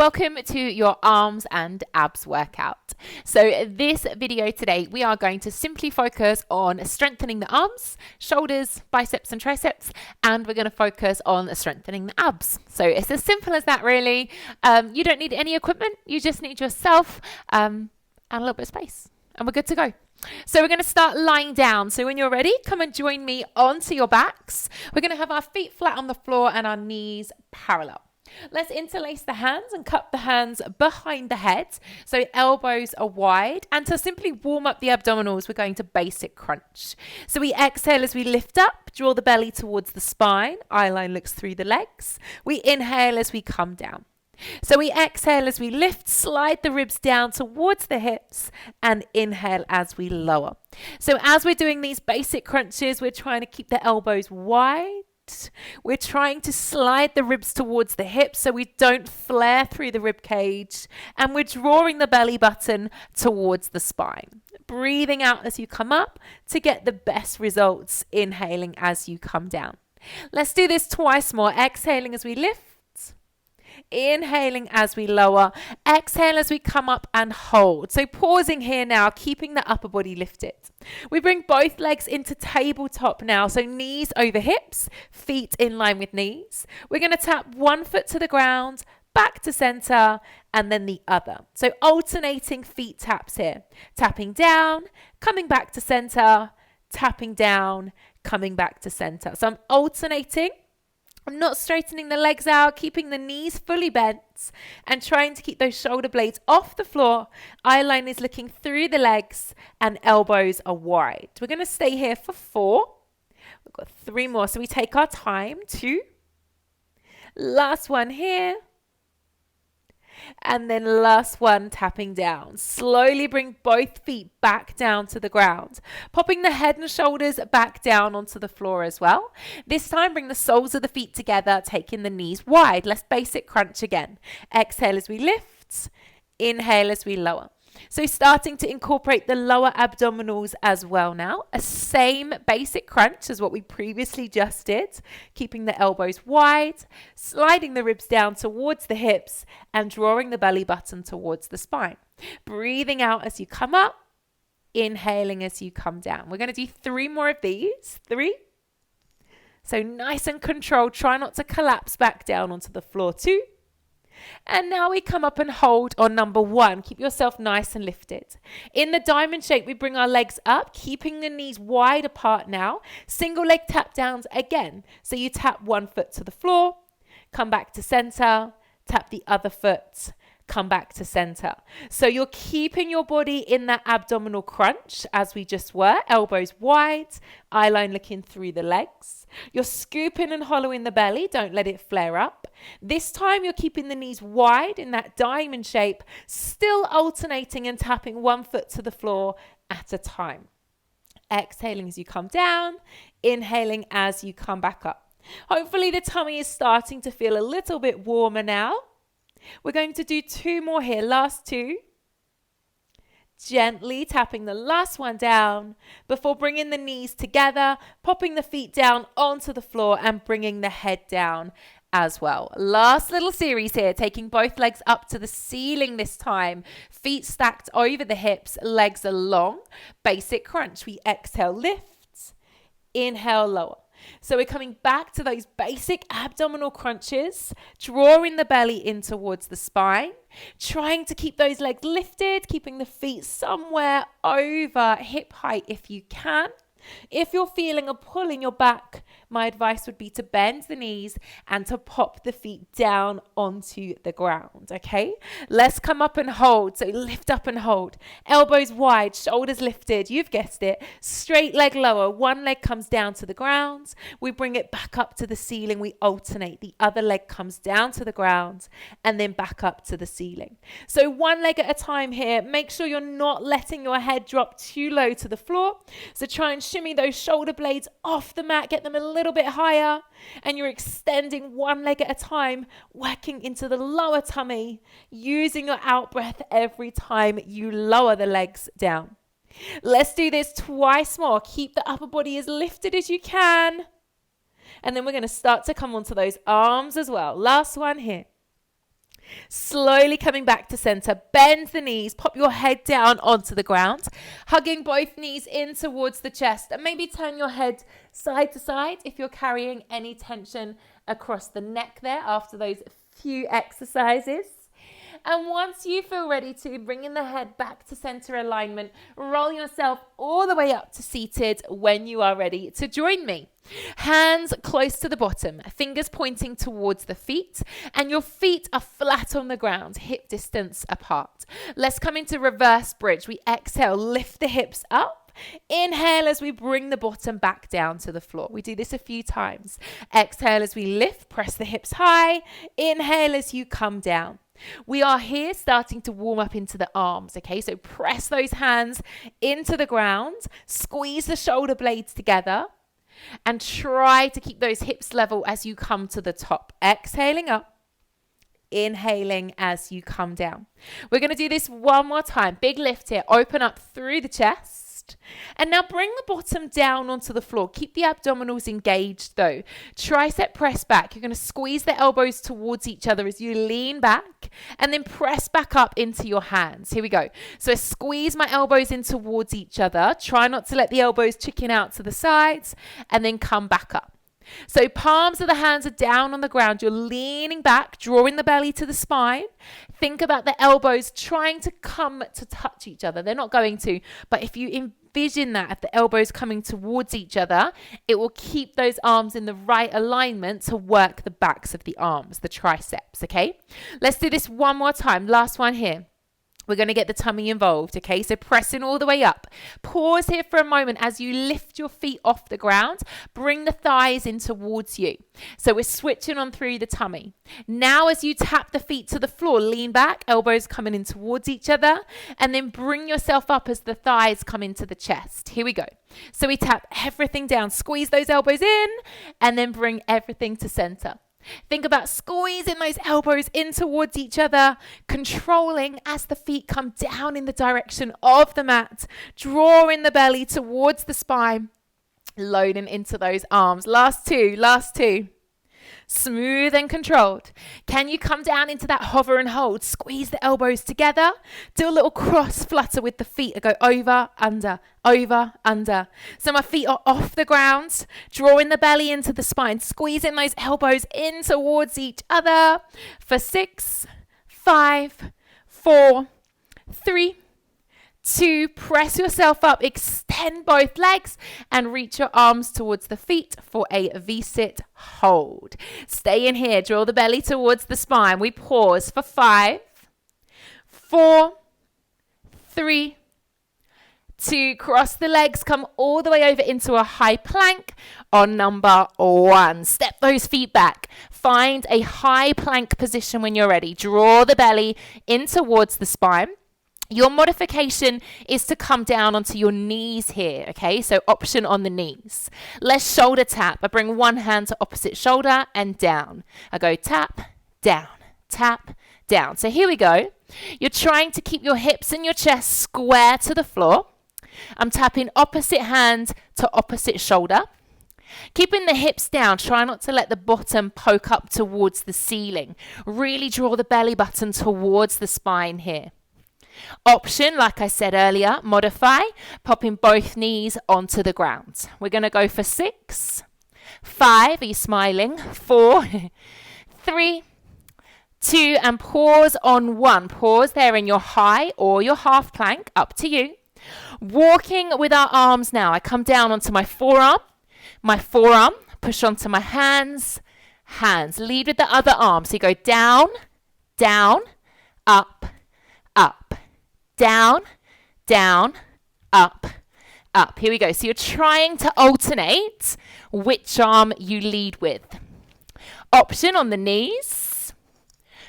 welcome to your arms and abs workout. So this video today, we are going to simply focus on strengthening the arms, shoulders, biceps and triceps, and we're going to focus on strengthening the abs. So it's as simple as that really. You don't need any equipment, you just need yourself and a little bit of space, and we're good to go. So we're going to start lying down. So when you're ready, come and join me onto your backs. We're going to have our feet flat on the floor and our knees parallel. Let's interlace the hands and cup the hands behind the head so elbows are wide. And to simply warm up the abdominals, we're going to basic crunch. So we exhale as we lift up, draw the belly towards the spine. Eye line looks through the legs. We inhale as we come down. So we exhale as we lift, slide the ribs down towards the hips, and inhale as we lower. So as we're doing these basic crunches, we're trying to keep the elbows wide. We're trying to slide the ribs towards the hips so we don't flare through the rib cage, and we're drawing the belly button towards the spine. Breathing out as you come up to get the best results, inhaling as you come down. Let's do this twice more. Exhaling as we lift. Inhaling as we lower, exhale as we come up and hold. So pausing here now, keeping the upper body lifted. We bring both legs into tabletop now. So knees over hips, feet in line with knees. We're going to tap one foot to the ground, back to center, and then the other. So alternating feet taps here. Tapping down, coming back to center, tapping down, coming back to center. So I'm alternating. I'm not straightening the legs out, keeping the knees fully bent and trying to keep those shoulder blades off the floor. Eye line is looking through the legs and elbows are wide. We're going to stay here for 4. We've got 3 more. So we take our time. 2. Last one here. And then last one, tapping down. Slowly bring both feet back down to the ground. Popping the head and shoulders back down onto the floor as well. This time, bring the soles of the feet together, taking the knees wide. Let's basic crunch again. Exhale as we lift. Inhale as we lower. So starting to incorporate the lower abdominals as well now. A same basic crunch as what we previously just did. Keeping the elbows wide, sliding the ribs down towards the hips and drawing the belly button towards the spine. Breathing out as you come up, inhaling as you come down. We're going to do 3 more of these. 3. So nice and controlled. Try not to collapse back down onto the floor. 2. And now we come up and hold on number 1. Keep yourself nice and lifted. In the diamond shape, we bring our legs up, keeping the knees wide apart now. Single leg tap downs again. So you tap one foot to the floor, come back to center, tap the other foot, come back to center. So you're keeping your body in that abdominal crunch as we just were. Elbows wide, eye line looking through the legs. You're scooping and hollowing the belly. Don't let it flare up. This time you're keeping the knees wide in that diamond shape, still alternating and tapping one foot to the floor at a time. Exhaling as you come down, inhaling as you come back up. Hopefully the tummy is starting to feel a little bit warmer now. We're going to do 2 more here. Last 2. Gently tapping the last one down before bringing the knees together, popping the feet down onto the floor and bringing the head down as well. Last little series here, taking both legs up to the ceiling this time. Feet stacked over the hips, legs are long. Basic crunch. We exhale, lift, inhale, lower. So we're coming back to those basic abdominal crunches, drawing the belly in towards the spine, trying to keep those legs lifted, keeping the feet somewhere over hip height if you can. If you're feeling a pull in your back, my advice would be to bend the knees and to pop the feet down onto the ground, okay? Let's come up and hold. So lift up and hold. Elbows wide, shoulders lifted. You've guessed it. Straight leg lower. One leg comes down to the ground. We bring it back up to the ceiling. We alternate. The other leg comes down to the ground and then back up to the ceiling. So one leg at a time here. Make sure you're not letting your head drop too low to the floor. So try and shimmy those shoulder blades off the mat, get them a little bit higher, and you're extending one leg at a time, working into the lower tummy, using your out breath every time you lower the legs down. Let's do this twice more. Keep the upper body as lifted as you can. And then we're going to start to come onto those arms as well. Last one here. Slowly coming back to center, bend the knees, pop your head down onto the ground, hugging both knees in towards the chest, and maybe turn your head side to side if you're carrying any tension across the neck there after those few exercises. And once you feel ready to, bringing the head back to center alignment, roll yourself all the way up to seated when you are ready to join me. Hands close to the bottom, fingers pointing towards the feet, and your feet are flat on the ground, hip distance apart. Let's come into reverse bridge. We exhale, lift the hips up. Inhale as we bring the bottom back down to the floor. We do this a few times. Exhale as we lift, press the hips high. Inhale as you come down. We are here starting to warm up into the arms, okay? So press those hands into the ground, squeeze the shoulder blades together, and try to keep those hips level as you come to the top. Exhaling up, inhaling as you come down. We're going to do this one more time. Big lift here. Open up through the chest. And now bring the bottom down onto the floor. Keep the abdominals engaged though. Tricep press back. You're going to squeeze the elbows towards each other as you lean back and then press back up into your hands. Here we go. So I squeeze my elbows in towards each other. Try not to let the elbows chicken out to the sides and then come back up. So palms of the hands are down on the ground. You're leaning back, drawing the belly to the spine. Think about the elbows trying to come to touch each other. They're not going to, but if you envision that, if the elbows coming towards each other, it will keep those arms in the right alignment to work the backs of the arms, the triceps, okay? Let's do this one more time. Last one here. We're going to get the tummy involved, okay? So pressing all the way up. Pause here for a moment as you lift your feet off the ground. Bring the thighs in towards you. So we're switching on through the tummy. Now as you tap the feet to the floor, lean back, elbows coming in towards each other, and then bring yourself up as the thighs come into the chest. Here we go. So we tap everything down, squeeze those elbows in, and then bring everything to center. Think about squeezing those elbows in towards each other, controlling as the feet come down in the direction of the mat, drawing the belly towards the spine, loading into those arms. Last two. Smooth and controlled. Can you come down into that hover and hold? Squeeze the elbows together. Do a little cross flutter with the feet. I go over, under, over, under. So my feet are off the ground, drawing the belly into the spine, squeezing those elbows in towards each other for 6, 5, 4, 3, 2, press yourself up, extend both legs and reach your arms towards the feet for a V-sit hold. Stay in here, draw the belly towards the spine. We pause for 5, 4, 3, 2, cross the legs, come all the way over into a high plank on number 1. Step those feet back. Find a high plank position when you're ready. Draw the belly in towards the spine. Your modification is to come down onto your knees here, okay? So option on the knees. Let's shoulder tap. I bring one hand to opposite shoulder and down. I go tap, down, tap, down. So here we go. You're trying to keep your hips and your chest square to the floor. I'm tapping opposite hand to opposite shoulder. Keeping the hips down, try not to let the bottom poke up towards the ceiling. Really draw the belly button towards the spine here. Option, like I said earlier, modify, popping both knees onto the ground. We're going to go for 6, 5, are you smiling? 4, 3, 2, and pause on 1. Pause there in your high or your half plank, up to you. Walking with our arms now. I come down onto my forearm, push onto my hands. Lead with the other arm. So you go down, down, up, up, down, down, up, up. Here we go. So you're trying to alternate which arm you lead with. Option on the knees.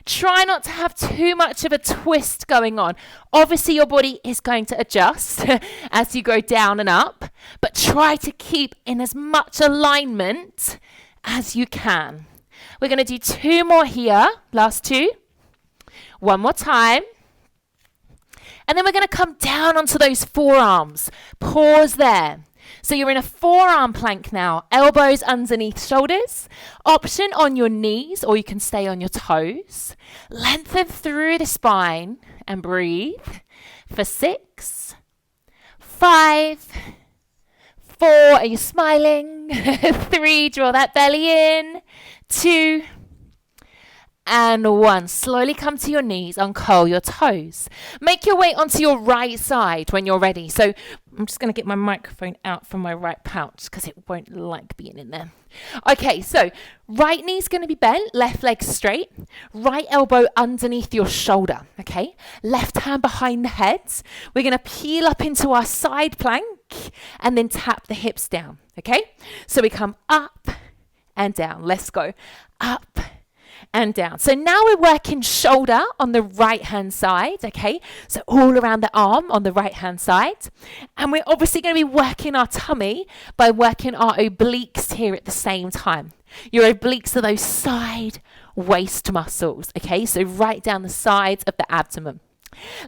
Try not to have too much of a twist going on. Obviously, your body is going to adjust as you go down and up, but try to keep in as much alignment as you can. We're going to do 2 more here. Last 2. One more time. And then we're going to come down onto those forearms. Pause there. So you're in a forearm plank now. Elbows underneath shoulders. Option on your knees, or you can stay on your toes. Lengthen through the spine and breathe for 6, 5, 4, are you smiling? 3, draw that belly in. 2, and 1. Slowly come to your knees, uncurl your toes. Make your way onto your right side when you're ready. So I'm just going to get my microphone out from my right pouch because it won't like being in there. Okay, so right knee's going to be bent, left leg straight, right elbow underneath your shoulder, okay? Left hand behind the head. We're going to peel up into our side plank and then tap the hips down, okay? So we come up and down. Let's go. Up and down. So now we're working shoulder on the right hand side, okay? So all around the arm on the right hand side. And we're obviously going to be working our tummy by working our obliques here at the same time. Your obliques are those side waist muscles, okay? So right down the sides of the abdomen.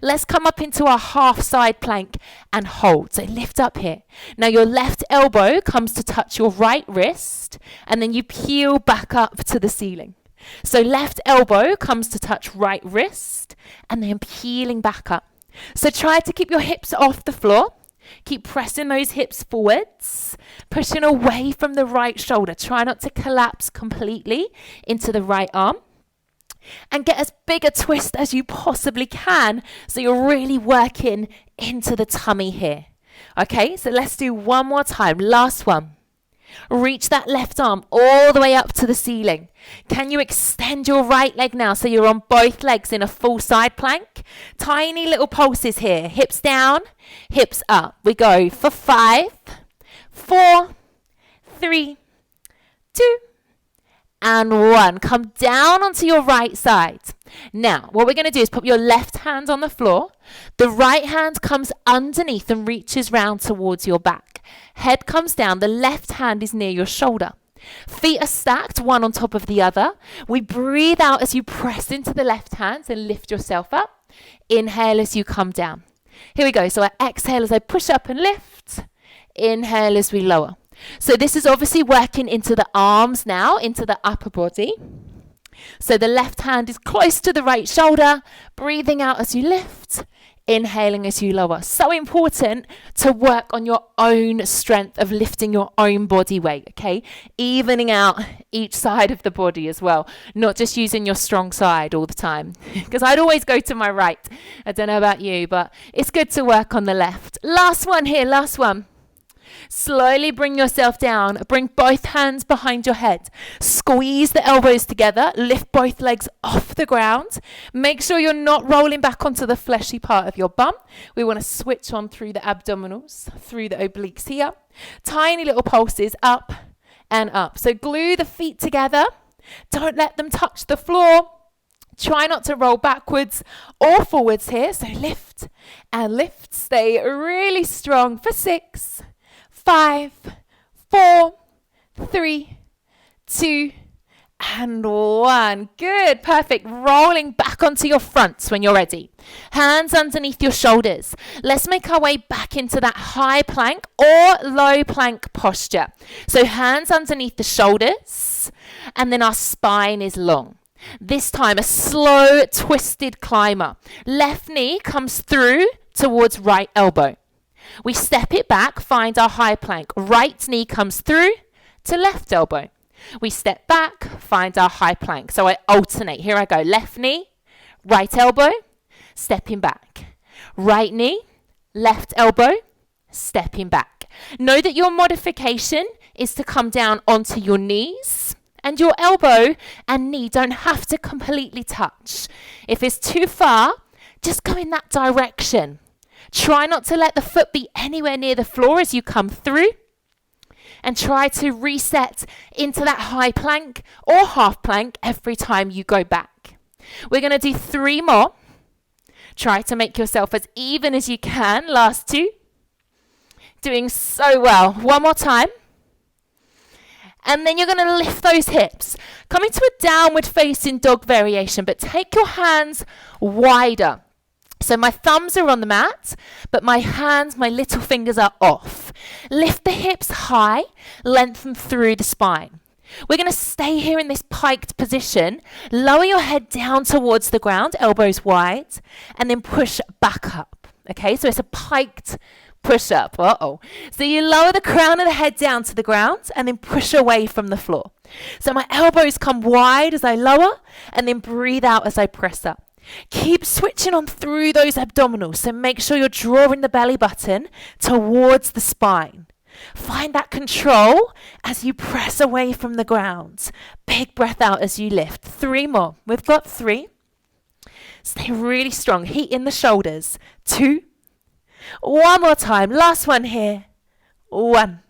Let's come up into our half side plank and hold. So lift up here. Now your left elbow comes to touch your right wrist and then you peel back up to the ceiling. So left elbow comes to touch right wrist and then peeling back up. So try to keep your hips off the floor. Keep pressing those hips forwards, pushing away from the right shoulder. Try not to collapse completely into the right arm. And get as big a twist as you possibly can so you're really working into the tummy here. Okay, so let's do one more time. Last one. Reach that left arm all the way up to the ceiling. Can you extend your right leg now so you're on both legs in a full side plank? Tiny little pulses here. Hips down, hips up. We go for 5, 4, 3, 2, and 1. Come down onto your right side. Now, what we're going to do is put your left hand on the floor. The right hand comes underneath and reaches round towards your back. Head comes down. The left hand is near your shoulder. Feet are stacked, one on top of the other. We breathe out as you press into the left hand and lift yourself up. Inhale as you come down. Here we go. So I exhale as I push up and lift. Inhale as we lower. So this is obviously working into the arms now, into the upper body. So the left hand is close to the right shoulder, breathing out as you lift, inhaling as you lower. So important to work on your own strength of lifting your own body weight, okay? Evening out each side of the body as well, not just using your strong side all the time. Because I'd always go to my right. I don't know about you, but it's good to work on the left. Last one here, last one. Slowly bring yourself down. Bring both hands behind your head. Squeeze the elbows together. Lift both legs off the ground. Make sure you're not rolling back onto the fleshy part of your bum. We want to switch on through the abdominals, through the obliques here. Tiny little pulses up and up. So glue the feet together. Don't let them touch the floor. Try not to roll backwards or forwards here. So lift and lift. Stay really strong for 6, 5, 4, 3, 2, and 1. Good, perfect. Rolling back onto your fronts when you're ready. Hands underneath your shoulders. Let's make our way back into that high plank or low plank posture. So hands underneath the shoulders, and then our spine is long. This time a slow twisted climber. Left knee comes through towards right elbow. We step it back, find our high plank. Right knee comes through to left elbow. We step back, find our high plank. So I alternate. Here I go. Left knee, right elbow, stepping back. Right knee, left elbow, stepping back. Know that your modification is to come down onto your knees, and your elbow and knee don't have to completely touch. If it's too far, just go in that direction. Try not to let the foot be anywhere near the floor as you come through. And try to reset into that high plank or half plank every time you go back. We're going to do 3 more. Try to make yourself as even as you can. Last 2. Doing so well. One more time. And then you're going to lift those hips. Come into a downward facing dog variation, but take your hands wider. So my thumbs are on the mat, but my hands, my little fingers are off. Lift the hips high, lengthen through the spine. We're going to stay here in this piked position. Lower your head down towards the ground, elbows wide, and then push back up. Okay, so it's a piked push up. So you lower the crown of the head down to the ground and then push away from the floor. So my elbows come wide as I lower and then breathe out as I press up. Keep switching on through those abdominals, so make sure you're drawing the belly button towards the spine. Find that control as you press away from the ground. Big breath out as you lift. 3 more. We've got 3. Stay really strong. Heat in the shoulders. 2. 1 more time. Last one here. 1.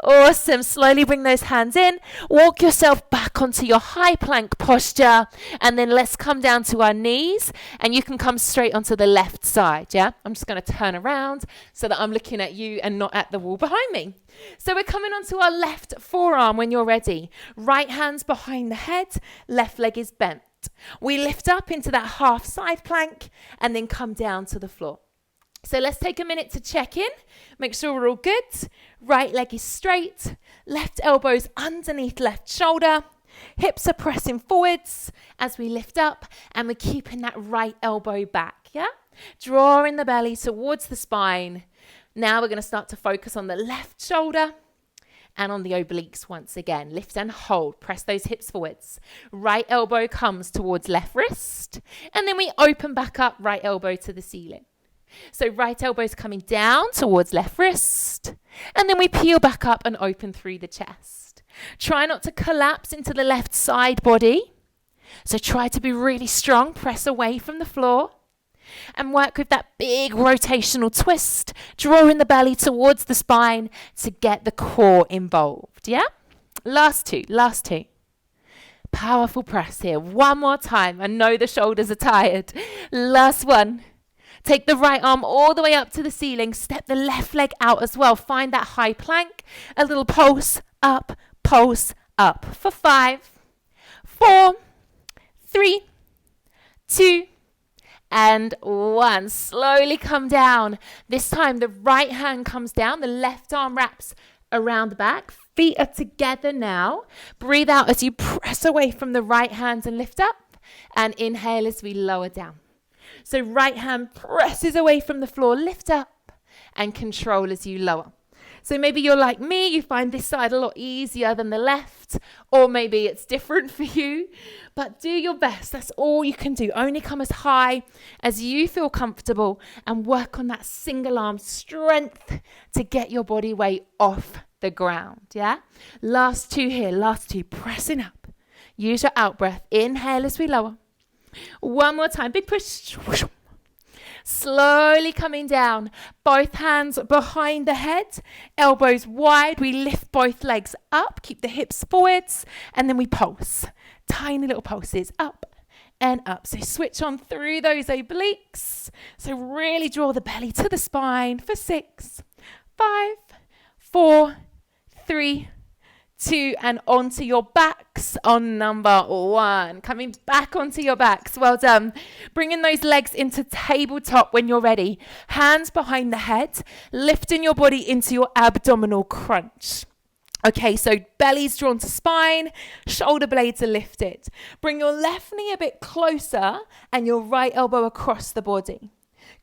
Awesome. Slowly bring those hands in. Walk yourself back onto your high plank posture. And then let's come down to our knees. And you can come straight onto the left side, yeah? I'm just going to turn around so that I'm looking at you and not at the wall behind me. So we're coming onto our left forearm when you're ready. Right hand's behind the head. Left leg is bent. We lift up into that half side plank and then come down to the floor. So let's take a minute to check in. Make sure we're all good. Right leg is straight. Left elbow's underneath left shoulder. Hips are pressing forwards as we lift up, and we're keeping that right elbow back, yeah? Drawing the belly towards the spine. Now we're going to start to focus on the left shoulder and on the obliques once again. Lift and hold. Press those hips forwards. Right elbow comes towards left wrist, and then we open back up, right elbow to the ceiling. So right elbow's coming down towards left wrist, and then we peel back up and open through the chest. Try not to collapse into the left side body. So try to be really strong, press away from the floor, and work with that big rotational twist, drawing the belly towards the spine to get the core involved, yeah? Last two. Powerful press here. 1 more time. I know the shoulders are tired. Last one. Take the right arm all the way up to the ceiling. Step the left leg out as well. Find that high plank. A little pulse up for 5, 4, 3, 2, and 1. Slowly come down. This time the right hand comes down. The left arm wraps around the back. Feet are together now. Breathe out as you press away from the right hand and lift up. And inhale as we lower down. So right hand presses away from the floor, lift up, and control as you lower. So maybe you're like me, you find this side a lot easier than the left, or maybe it's different for you, but do your best. That's all you can do. Only come as high as you feel comfortable and work on that single arm strength to get your body weight off the ground, yeah? Last 2 here, last 2, pressing up. Use your out breath. Inhale as we lower. 1 more time, big push. Slowly coming down, both hands behind the head, elbows wide. We lift both legs up, keep the hips forwards, and then we pulse. Tiny little pulses, up and up. So switch on through those obliques. So really draw the belly to the spine for 6, 5, 4, 3, 2, and onto your backs on number 1. Coming back onto your backs. Well done. Bringing those legs into tabletop when you're ready. Hands behind the head. Lifting your body into your abdominal crunch. Okay, so belly's drawn to spine. Shoulder blades are lifted. Bring your left knee a bit closer and your right elbow across the body.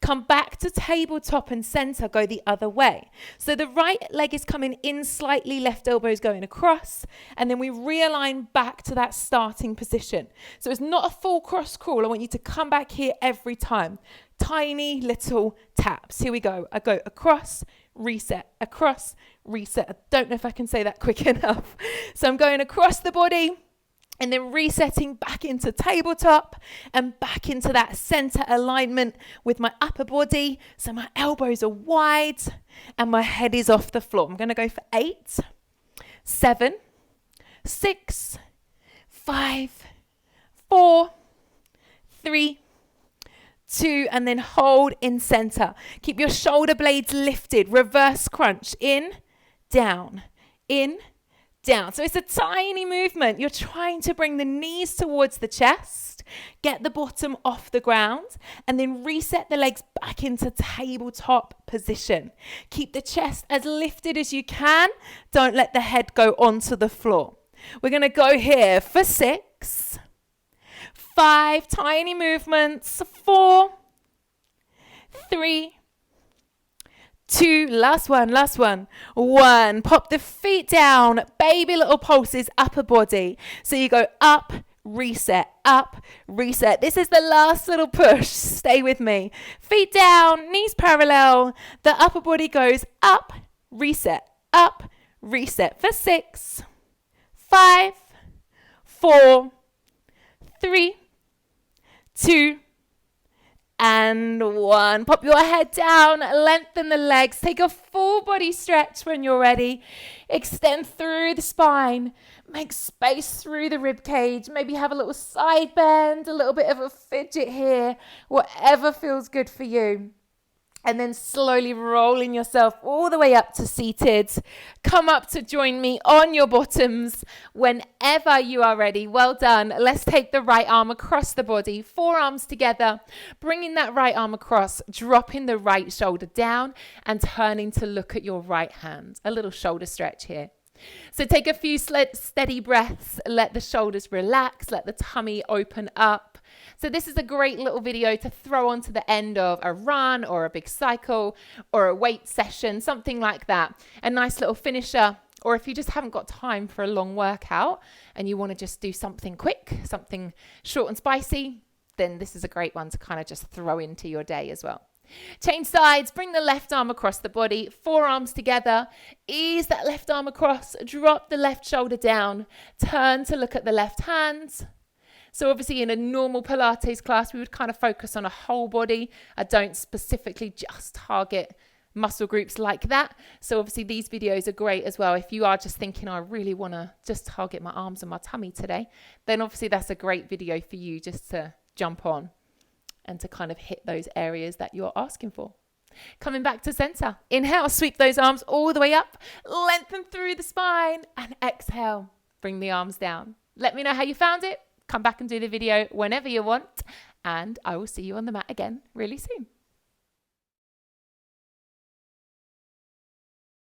Come back to tabletop and center, go the other way. So the right leg is coming in slightly, left elbow is going across, and then we realign back to that starting position. So it's not a full cross crawl. I want you to come back here every time. Tiny little taps. Here we go. I go across, reset, across, reset. I don't know if I can say that quick enough. So I'm going across the body, and then resetting back into tabletop and back into that center alignment with my upper body. So my elbows are wide and my head is off the floor. I'm going to go for 8, 7, 6, 5, 4, 3, 2, and then hold in center. Keep your shoulder blades lifted. Reverse crunch. In, down, down. So it's a tiny movement. You're trying to bring the knees towards the chest, get the bottom off the ground, and then reset the legs back into tabletop position. Keep the chest as lifted as you can. Don't let the head go onto the floor. We're going to go here for 6, 5, tiny movements, 4, 3, 2, last one, 1. Pop the feet down, baby little pulses, upper body. So you go up, reset, up, reset. This is the last little push. Stay with me. Feet down, knees parallel. The upper body goes up, reset for 6, 5, 4, 3, 2, and 1. Pop your head down, lengthen the legs, take a full body stretch when you're ready. Extend through the spine, make space through the rib cage, maybe have a little side bend, a little bit of a fidget here, whatever feels good for you. And then slowly rolling yourself all the way up to seated. Come up to join me on your bottoms whenever you are ready. Well done. Let's take the right arm across the body, forearms together, bringing that right arm across, dropping the right shoulder down and turning to look at your right hand. A little shoulder stretch here. So take a few steady breaths, let the shoulders relax, let the tummy open up. So this is a great little video to throw onto the end of a run or a big cycle or a weight session, something like that. A nice little finisher. Or if you just haven't got time for a long workout and you want to just do something quick, something short and spicy, then this is a great one to kind of just throw into your day as well. Change sides, bring the left arm across the body, forearms together, ease that left arm across, drop the left shoulder down, turn to look at the left hand. So obviously in a normal Pilates class, we would kind of focus on a whole body. I don't specifically just target muscle groups like that. So obviously these videos are great as well. If you are just thinking, I really want to just target my arms and my tummy today, then obviously that's a great video for you just to jump on and to kind of hit those areas that you're asking for. Coming back to center. Inhale, sweep those arms all the way up, lengthen through the spine, and exhale, bring the arms down. Let me know how you found it. Come back and do the video whenever you want, and I will see you on the mat again really soon.